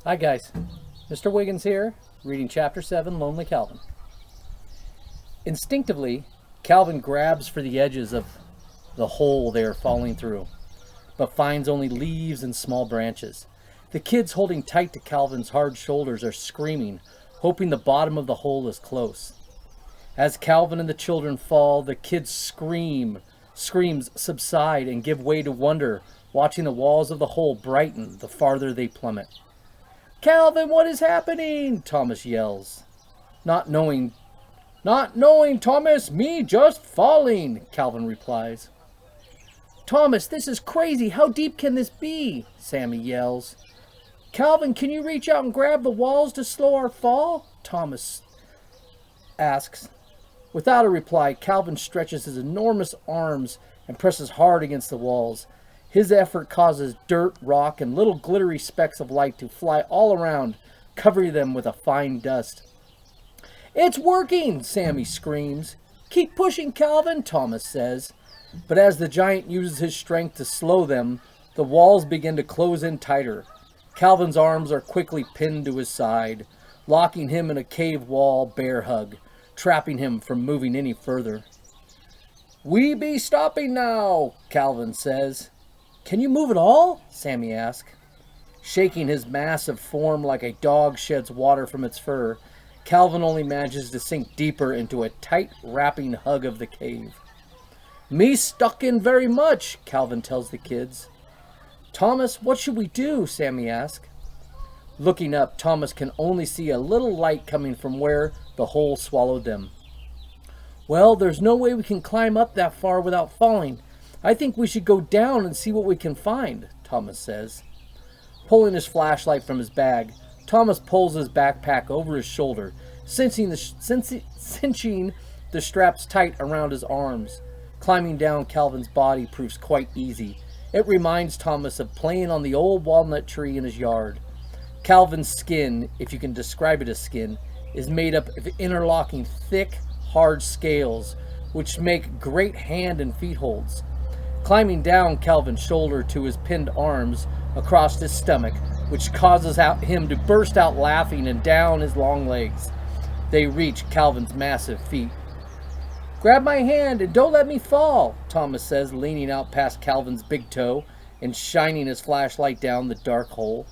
Hi guys, Mr. Wiggins here, reading Chapter 7, Lonely Calvin. Instinctively, Calvin grabs for the edges of the hole they are falling through, but finds only leaves and small branches. The kids holding tight to Calvin's hard shoulders are screaming, hoping the bottom of the hole is close. As Calvin and the children fall, the kids' screams subside and give way to wonder, watching the walls of the hole brighten the farther they plummet. "Calvin, what is happening?" Thomas yells. Not knowing, Thomas, me just falling, Calvin replies. "Thomas, this is crazy. How deep can this be?" Sammie yells. "Calvin, can you reach out and grab the walls to slow our fall?" Thomas asks. Without a reply, Calvin stretches his enormous arms and presses hard against the walls. His effort causes dirt, rock, and little glittery specks of light to fly all around, covering them with a fine dust. "It's working!" Sammie screams. "Keep pushing, Calvin," Thomas says. But as the giant uses his strength to slow them, the walls begin to close in tighter. Calvin's arms are quickly pinned to his side, locking him in a cave wall bear hug, trapping him from moving any further. "We be stopping now," Calvin says. "Can you move at all?" Sammie asks. Shaking his massive form like a dog sheds water from its fur, Calvin only manages to sink deeper into a tight wrapping hug of the cave. "Me stuck in very much," Calvin tells the kids. "Thomas, what should we do?" Sammie asks. Looking up, Thomas can only see a little light coming from where the hole swallowed them. "Well, there's no way we can climb up that far without falling. I think we should go down and see what we can find," Thomas says. Pulling his flashlight from his bag, Thomas pulls his backpack over his shoulder, cinching the straps tight around his arms. Climbing down Calvin's body proves quite easy. It reminds Thomas of playing on the old walnut tree in his yard. Calvin's skin, if you can describe it as skin, is made up of interlocking thick, hard scales, which make great hand and feet holds. Climbing down Calvin's shoulder to his pinned arms across his stomach, which causes him to burst out laughing, and down his long legs. They reach Calvin's massive feet. "Grab my hand and don't let me fall," Thomas says, leaning out past Calvin's big toe and shining his flashlight down the dark hole.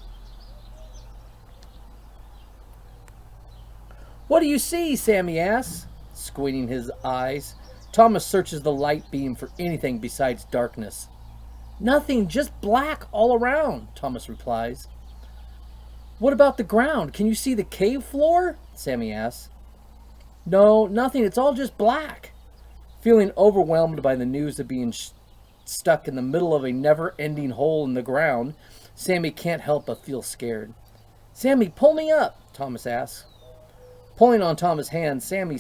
"What do you see?" Sammie asks, squinting his eyes. Thomas searches the light beam for anything besides darkness. "Nothing, just black all around," Thomas replies. "What about the ground? Can you see the cave floor?" Sammie asks. "No, nothing. It's all just black." Feeling overwhelmed by the news of being stuck in the middle of a never-ending hole in the ground, Sammie can't help but feel scared. "Sammie, pull me up," Thomas asks. Pulling on Thomas' hand, Sammie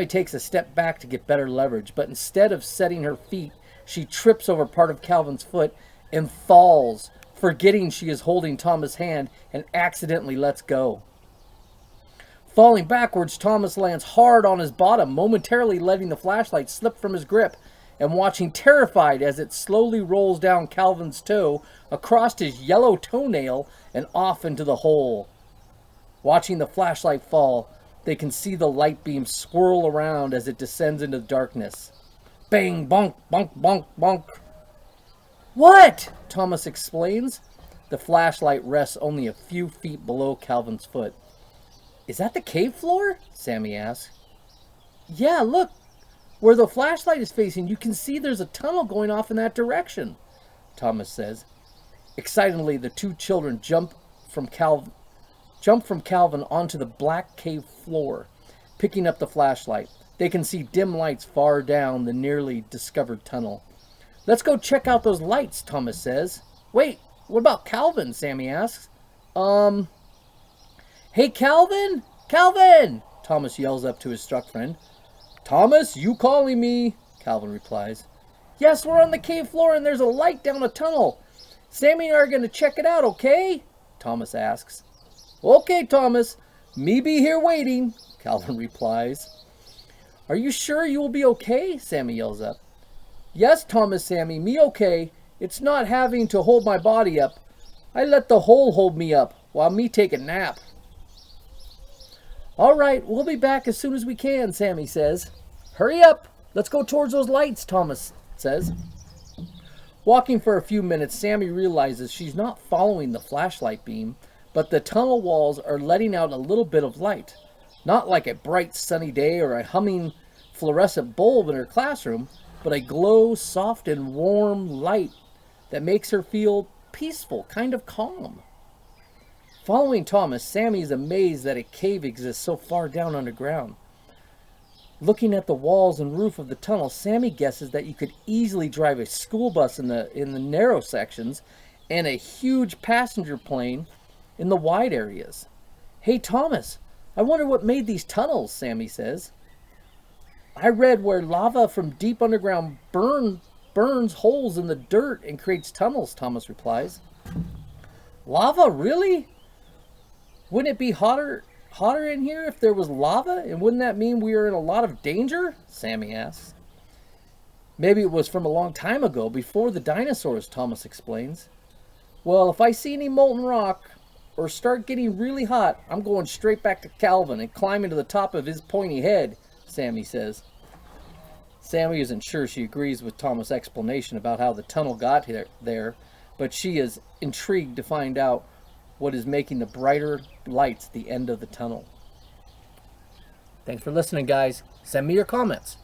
takes a step back to get better leverage, but instead of setting her feet, she trips over part of Calvin's foot and falls, forgetting she is holding Thomas' hand, and accidentally lets go. Falling backwards, Thomas lands hard on his bottom, momentarily letting the flashlight slip from his grip, and watching terrified as it slowly rolls down Calvin's toe, across his yellow toenail, and off into the hole. Watching the flashlight fall, they can see the light beam swirl around as it descends into the darkness. Bang, bonk, bonk, bonk, bonk. "What?" Thomas explains. The flashlight rests only a few feet below Calvin's foot. "Is that the cave floor?" Sammie asks. "Yeah, look. Where the flashlight is facing, you can see there's a tunnel going off in that direction," Thomas says. Excitedly, the two children jump from Calvin onto the black cave floor, picking up the flashlight. They can see dim lights far down the nearly discovered tunnel. "Let's go check out those lights," Thomas says. "Wait, what about Calvin?" Sammie asks. "Hey, Calvin! Calvin!" Thomas yells up to his struck friend. "Thomas, you calling me?" Calvin replies. "Yes, we're on the cave floor and there's a light down a tunnel. Sammie and I are going to check it out, okay?" Thomas asks. "Okay, Thomas. Me be here waiting," Calvin replies. "Are you sure you will be okay?" Sammie yells up. "Yes, Thomas, Sammie, me okay. It's not having to hold my body up. I let the hole hold me up while me take a nap. All right, we'll be back as soon as we can, Sammie says. Hurry up. Let's go towards those lights, Thomas says. Walking for a few minutes, Sammie realizes she's not following the flashlight beam, but the tunnel walls are letting out a little bit of light. Not like a bright sunny day or a humming fluorescent bulb in her classroom, but a glow, soft and warm light that makes her feel peaceful, kind of calm. Following Thomas, Sammie is amazed that a cave exists so far down underground. Looking at the walls and roof of the tunnel, Sammie guesses that you could easily drive a school bus in the narrow sections and a huge passenger plane in the wide areas. Hey Thomas, I wonder what made these tunnels, Sammie says. I read where lava from deep underground burns holes in the dirt and creates tunnels, Thomas replies. Lava, really? Wouldn't it be hotter in here if there was lava? And wouldn't that mean we are in a lot of danger? Sammie asks. Maybe it was from a long time ago, before the dinosaurs, Thomas explains. Well, if I see any molten rock or start getting really hot, I'm going straight back to Calvin and climbing to the top of his pointy head, Sammie says. Sammie isn't sure she agrees with Thomas' explanation about how the tunnel got there, but she is intrigued to find out what is making the brighter lights at the end of the tunnel. Thanks for listening, guys. Send me your comments.